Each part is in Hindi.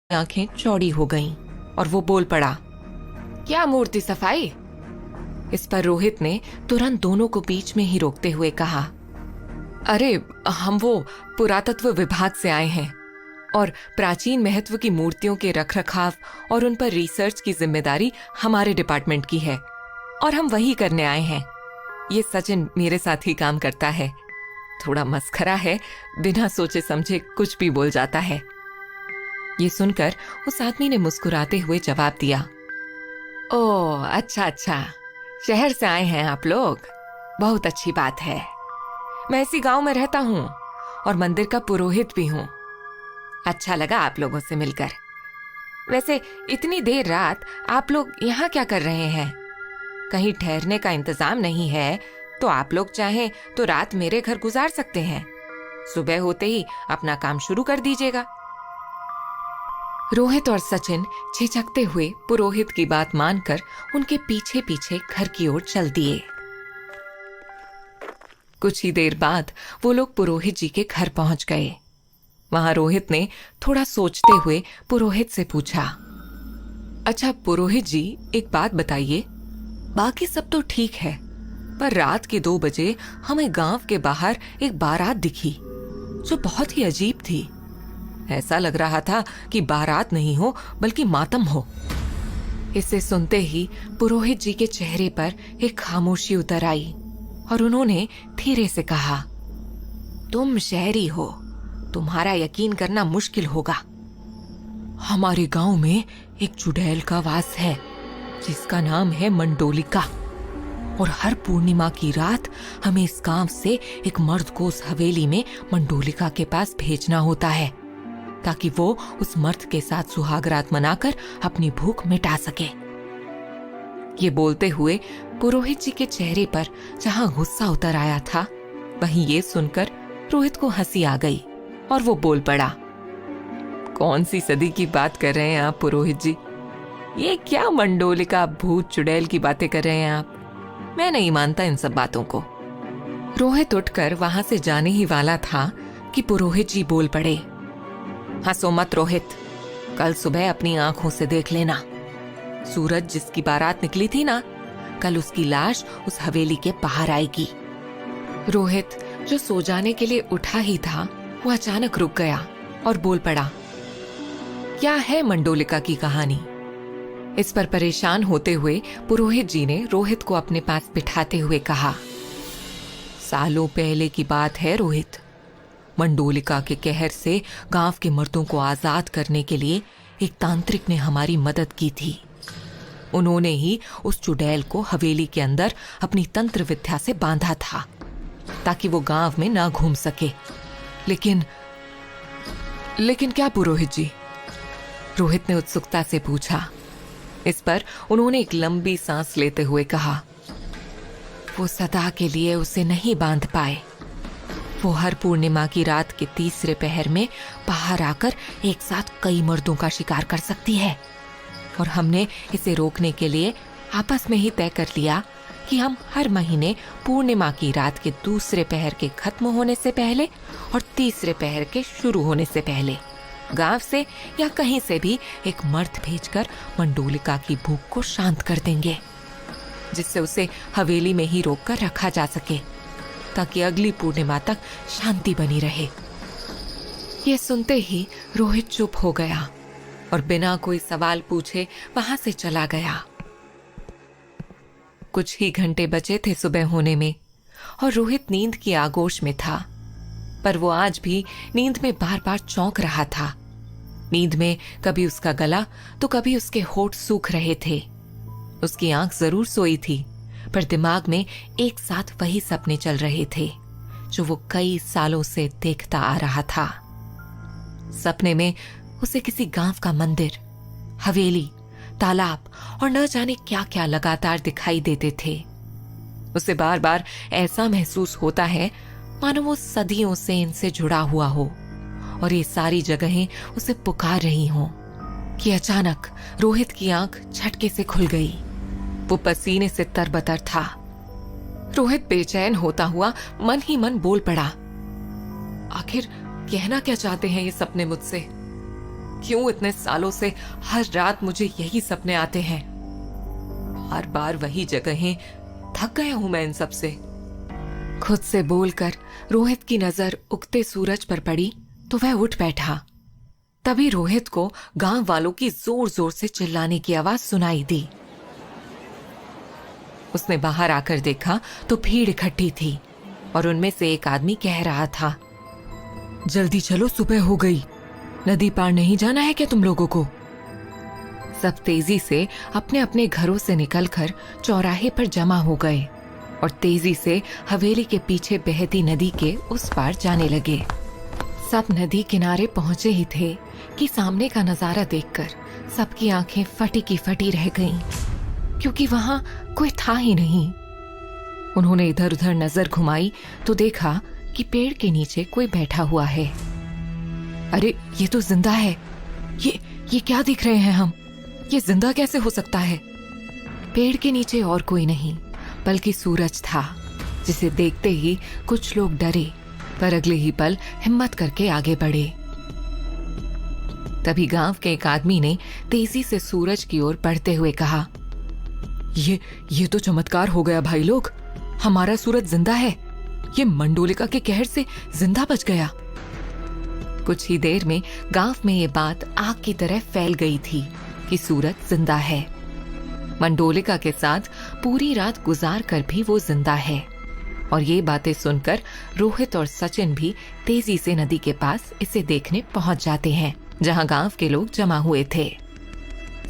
आंखें चौड़ी हो गईं और वो बोल पड़ा, क्या मूर्ति सफाई। इस पर रोहित ने तुरंत दोनों को बीच में ही रोकते हुए कहा, अरे हम वो पुरातत्व विभाग से आए हैं और प्राचीन महत्व की मूर्तियों के रखरखाव और उन पर रिसर्च की जिम्मेदारी हमारे डिपार्टमेंट की है और हम वही करने आए हैं। ये सचिन मेरे साथ ही काम करता है, थोड़ा मस्खरा है, बिना सोचे समझे कुछ भी बोल जाता है। ये सुनकर उस आदमी ने मुस्कुराते हुए जवाब दिया, ओह अच्छा अच्छा, शहर से आए हैं आप लोग, बहुत अच्छी बात है। मैं इसी गांव में रहता हूँ और मंदिर का पुरोहित भी हूँ। अच्छा लगा आप लोगों से मिलकर। वैसे इतनी देर रात आप लोग यहाँ क्या कर रहे हैं? कहीं ठहरने का इंतजाम नहीं है तो आप लोग चाहें तो रात मेरे घर गुजार सकते हैं, सुबह होते ही अपना काम शुरू कर दीजिएगा। रोहित और सचिन झिझकते हुए पुरोहित की बात मानकर उनके पीछे पीछे घर की ओर चल दिए। कुछ ही देर बाद वो लोग पुरोहित जी के घर पहुंच गए। वहां रोहित ने थोड़ा सोचते हुए पुरोहित से पूछा, अच्छा पुरोहित जी, एक बात बताइए, बाकी सब तो ठीक है पर रात के 2 बजे हमें गांव के बाहर एक बारात दिखी जो बहुत ही अजीब थी। ऐसा लग रहा था कि बारात नहीं हो बल्कि मातम हो। इसे सुनते ही पुरोहित जी के चेहरे पर एक खामोशी उतर आई और उन्होंने धीरे से कहा, तुम शहरी हो, तुम्हारा यकीन करना मुश्किल होगा। हमारे गांव में एक चुड़ैल का वास है जिसका नाम है मंडोलिका, और हर पूर्णिमा की रात हमें इस गांव से एक मर्द को उस हवेली में मंडोलिका के पास भेजना होता है ताकि वो उस मर्द के साथ सुहाग रात मनाकर अपनी भूख मिटा सके। ये बोलते हुए पुरोहित जी के चेहरे पर जहां गुस्सा उतर आया था, वहीं ये सुनकर रोहित को हंसी आ गई और वो बोल पड़ा, कौन सी सदी की बात कर रहे हैं आप पुरोहित जी? ये क्या मंडोलिका भूत चुड़ैल की बातें कर रहे हैं आप? मैं नहीं मानता इन सब बातों को। रोहित उठकर वहां से जाने ही वाला था कि पुरोहित जी बोल पड़े, हंसो मत रोहित, कल सुबह अपनी आंखों से देख लेना। सूरज जिसकी बारात निकली थी ना, कल उसकी लाश उस हवेली के बाहर आएगी। रोहित जो सो जाने के लिए उठा ही था, वो अचानक रुक गया और बोल पड़ा, क्या है मंडोलिका की कहानी? इस पर परेशान होते हुए पुरोहित जी ने रोहित को अपने पास बिठाते हुए कहा, सालों पहले की बात है रोहित। मंडोलिका के कहर से गांव के मर्दों को आजाद करने के लिए एक तांत्रिक ने हमारी मदद की थी। उन्होंने ही उस चुड़ैल को हवेली के अंदर अपनी तंत्र विद्या से बांधा था ताकि वो गांव में ना घूम सके। लेकिन क्या पुरोहित जी? रोहित ने उत्सुकता से पूछा। इस पर उन्होंने एक लंबी सांस लेते हुए कहा, वो सदा के लिए उसे नहीं बांध पाए। वो हर पूर्णिमा की रात के तीसरे पहर में बाहर आकर एक साथ कई मर्दों का शिकार कर सकती है, और हमने इसे रोकने के लिए आपस में ही तय कर लिया कि हम हर महीने पूर्णिमा की रात के दूसरे पहर के खत्म होने से पहले और तीसरे पहर के शुरू होने से पहले गांव से या कहीं से भी एक मर्द भेजकर मंडोलिका की भूख को शांत कर देंगे, जिससे उसे हवेली में ही रोक कर रखा जा सके ताकि अगली पूर्णिमा तक शांति बनी रहे। ये सुनते ही रोहित चुप हो गया और बिना कोई सवाल पूछे वहां से चला गया। कुछ ही घंटे बचे थे सुबह होने में और रोहित नींद की आगोश में था, पर वो आज भी नींद में बार बार चौंक रहा था। नींद में कभी उसका गला तो कभी उसके होठ सूख रहे थे। उसकी आंख जरूर सोई थी, पर दिमाग में एक साथ वही सपने चल रहे थे जो वो कई सालों से देखता आ रहा था। सपने में उसे किसी गांव का मंदिर, हवेली, तालाब और न जाने क्या क्या लगातार दिखाई देते थे। उसे बार बार ऐसा महसूस होता है मानो वो सदियों से इनसे जुड़ा हुआ हो और ये सारी जगहें उसे पुकार रही हों। कि अचानक रोहित की आंख झटके से खुल गई। वो पसीने से तरबतर था। रोहित बेचैन होता हुआ मन ही मन बोल पड़ा, आखिर कहना क्या चाहते हैं ये सपने मुझसे? क्यों इतने सालों से हर रात मुझे यही सपने आते हैं, बार बार वही जगहें। थक गया हूं मैं इन सब से। खुद से बोलकर रोहित की नजर उगते सूरज पर पड़ी तो वह उठ बैठा। तभी रोहित को गांव वालों की जोर जोर से चिल्लाने की आवाज सुनाई दी। उसने बाहर आकर देखा तो भीड़ इकट्ठी थी और उनमें से एक आदमी कह रहा था, जल्दी चलो, सुबह हो गई। नदी पार नहीं जाना है क्या तुम लोगों को? सब तेजी से अपने अपने घरों से निकलकर चौराहे पर जमा हो गए और तेजी से हवेली के पीछे बहती नदी के उस पार जाने लगे। सब नदी किनारे पहुंचे ही थे कि सामने का नजारा देखकर सबकी आंखें फटी की फटी रह गईं, क्योंकि वहां कोई था ही नहीं। उन्होंने इधर उधर नजर घुमाई तो देखा कि पेड़ के नीचे कोई बैठा हुआ है। अरे ये तो जिंदा है। ये क्या दिख रहे हैं हम? ये जिंदा कैसे हो सकता है? पेड़ के नीचे और कोई नहीं बल्कि सूरज था, जिसे देखते ही कुछ लोग डरे पर अगले ही पल हिम्मत करके आगे बढ़े। तभी गांव के एक आदमी ने तेजी से सूरज की ओर बढ़ते हुए कहा, ये तो चमत्कार हो गया भाई लोग, हमारा सूरज जिंदा है। ये मंडोलिका के कहर से जिंदा बच गया। कुछ ही देर में गांव में ये बात आग की तरह फैल गई थी कि सूरज जिंदा है। मंडोलिका के साथ पूरी रात गुजार कर भी वो जिंदा है। और ये बातें सुनकर रोहित और सचिन भी तेजी से नदी के पास इसे देखने पहुंच जाते हैं, जहां गांव के लोग जमा हुए थे।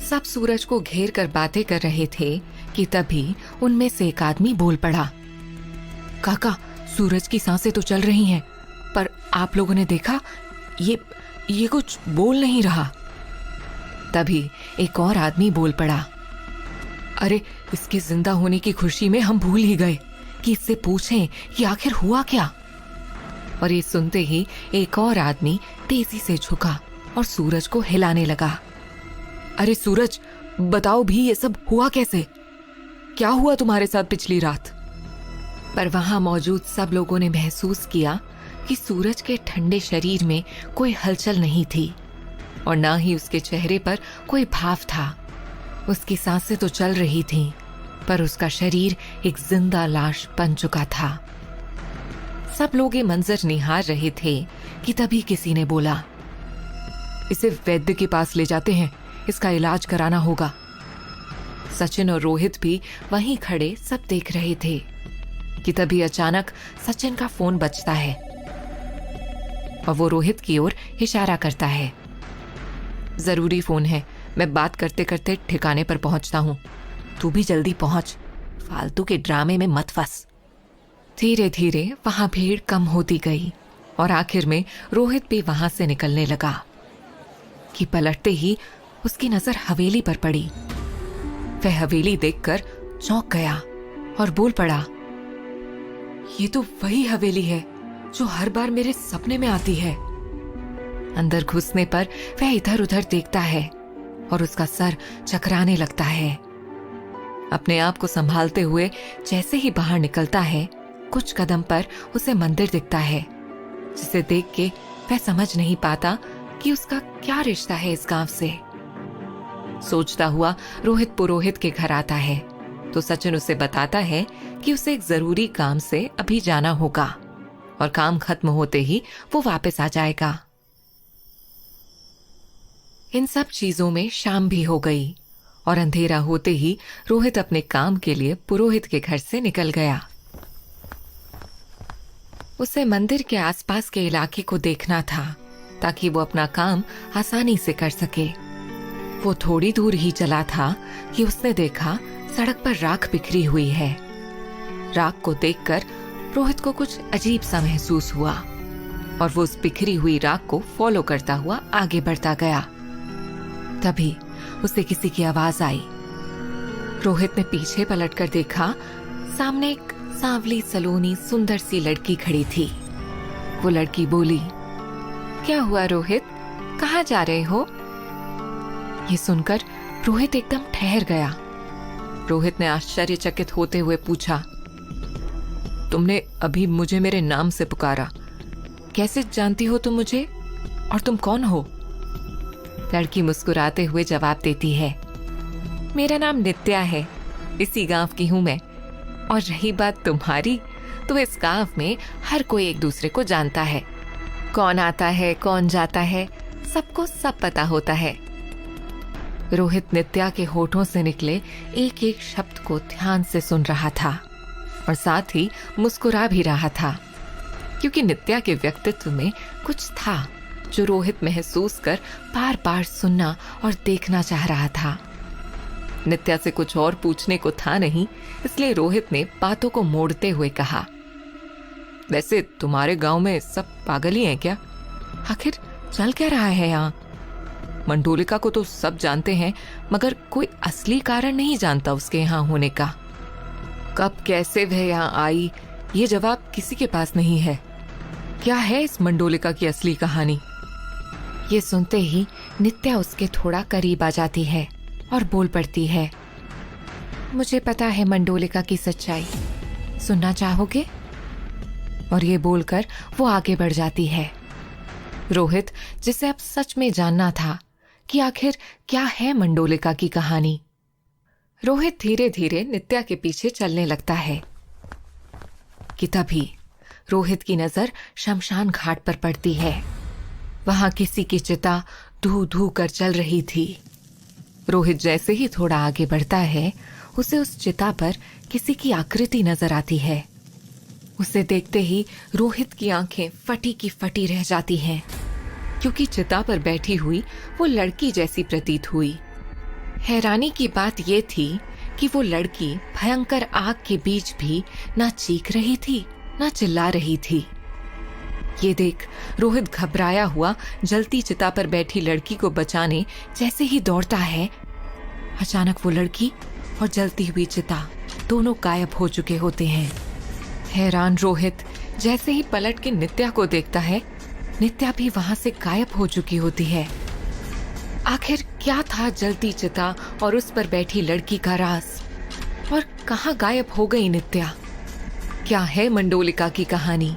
सब सूरज को घेर कर बातें कर रहे थे कि तभी उनमें से एक आदमी बोल पड़ा, काका, सूरज की सांसें तो चल रही हैं, पर आप लोगों ने देखा, ये कुछ बोल नहीं रहा। तभी एक और आदमी बोल पड़ा, अरे इसके जिंदा होने की खुशी में हम भूल ही गए कि इससे पूछें कि आखिर हुआ क्या। और ये सुनते ही एक और आदमी तेजी से झुका और सूरज को हिलाने लगा। अरे सूरज, बताओ भी, ये सब हुआ कैसे? क्या हुआ तुम्हारे साथ पिछली रात? पर वहां मौजूद सब लोगों ने महसूस किया कि सूरज के ठंडे शरीर में कोई हलचल नहीं थी और ना ही उसके चेहरे पर कोई भाव था। उसकी सांसें तो चल रही थीं, पर उसका शरीर एक जिंदा लाश बन चुका था। सब लोग ये मंजर निहार रहे थे कि तभी किसी ने बोला, इसे वैद्य के पास ले जाते हैं, इसका इलाज कराना होगा। सचिन और रोहित भी वहीं खड़े सब देख रहे थे कि तभी अचानक सचिन का फोन बजता है और वो रोहित की ओर इशारा करता है। जरूरी फोन है, मैं बात करते करते ठिकाने पर पहुंचता हूं, तू भी जल्दी पहुंच, फालतू के ड्रामे में मत फंस। धीरे धीरे वहां भीड़ कम होती गई और आखिर में रोहित भी वहां से निकलने लगा कि पलटते ही उसकी नजर हवेली पर पड़ी। वह हवेली देखकर चौंक गया और बोल पड़ा, ये तो वही हवेली है जो हर बार मेरे सपने में आती है। अंदर घुसने पर वह इधर उधर देखता है और उसका सर चकराने लगता है। अपने आप को संभालते हुए जैसे ही बाहर निकलता है, कुछ कदम पर उसे मंदिर दिखता है, जिसे देख के वह समझ नहीं पाता कि उसका क्या रिश्ता है इस गांव से। सोचता हुआ रोहित पुरोहित के घर आता है तो सचिन उसे बताता है कि उसे एक जरूरी काम से अभी जाना होगा और काम खत्म होते ही वो वापस आ जाएगा। इन सब चीजों में शाम भी हो गई और अंधेरा होते ही रोहित अपने काम के लिए पुरोहित के घर से निकल गया। उसे मंदिर के आसपास के इलाके को देखना था ताकि वो अपना काम आसानी से कर सके। वो थोड़ी दूर ही चला था कि उसने देखा सड़क पर राख बिखरी हुई है। राख को देखकर रोहित को कुछ अजीब सा महसूस हुआ और वो उस बिखरी हुई राख को फॉलो करता हुआ आगे बढ़ता गया। तभी उसे किसी की आवाज आई। रोहित ने पीछे पलटकर देखा, सामने एक सांवली सलोनी सुंदर सी लड़की खड़ी थी। वो लड़की बोली, क्या हुआ रोहित, कहाँ जा रहे हो? ये सुनकर रोहित एकदम ठहर गया। रोहित ने आश्चर्यचकित होते हुए पूछा, तुमने अभी मुझे मेरे नाम से पुकारा, कैसे जानती हो तुम मुझे और तुम कौन हो? लड़की मुस्कुराते हुए जवाब देती है, मेरा नाम नित्या है, इसी गांव की हूं मैं। और रही बात तुम्हारी, तो इस गांव में हर कोई एक दूसरे को जानता है। कौन आता है, कौन जाता है, सबको सब पता होता है। रोहित नित्या के होठों से निकले एक एक शब्द को ध्यान से सुन रहा था और साथ ही मुस्कुरा भी रहा था, क्योंकि नित्या के व्यक्तित्व में कुछ था जो रोहित महसूस कर बार बार सुनना और देखना चाह रहा था। नित्या से कुछ और पूछने को था नहीं, इसलिए रोहित ने बातों को मोड़ते हुए कहा, वैसे तुम्हारे गांव में सब पागल ही हैं क्या? आखिर चल क्या रहा है यहाँ? मंडोलिका को तो सब जानते हैं, मगर कोई असली कारण नहीं जानता उसके यहाँ होने का। कब कैसे वह यहाँ आई, ये जवाब किसी के पास नहीं है। क्या है इस मंडोलिका की असली कहानी? ये सुनते ही नित्या उसके थोड़ा करीब आ जाती है और बोल पड़ती है, मुझे पता है मंडोलिका की सच्चाई, सुनना चाहोगे? और ये बोलकर वो आगे बढ़ जाती है। रोहित, जिसे अब सच में जानना था कि आखिर क्या है मंडोलिका की कहानी, रोहित धीरे धीरे नित्या के पीछे चलने लगता है कि तभी रोहित की नजर शमशान घाट पर पड़ती है। वहां किसी की चिता धू धू कर चल रही थी। रोहित जैसे ही थोड़ा आगे बढ़ता है, उसे उस चिता पर किसी की आकृति नजर आती है। उसे देखते ही रोहित की आंखें फटी की फटी रह जाती हैं, क्योंकि चिता पर बैठी हुई वो लड़की जैसी प्रतीत हुई। हैरानी की बात ये थी कि वो लड़की भयंकर आग के बीच भी ना चीख रही थी, ना चिल्ला रही थी। ये देख रोहित घबराया हुआ जलती चिता पर बैठी लड़की को बचाने जैसे ही दौड़ता है, अचानक वो लड़की और जलती हुई चिता दोनों गायब हो चुके होते हैं। हैरान रोहित जैसे ही पलट के नित्या को देखता है, नित्या भी वहां से गायब हो चुकी होती है। आखिर क्या था जलती चिता और उस पर बैठी लड़की का राज, और कहां गायब हो गई नित्या? क्या है मंडोलिका की कहानी?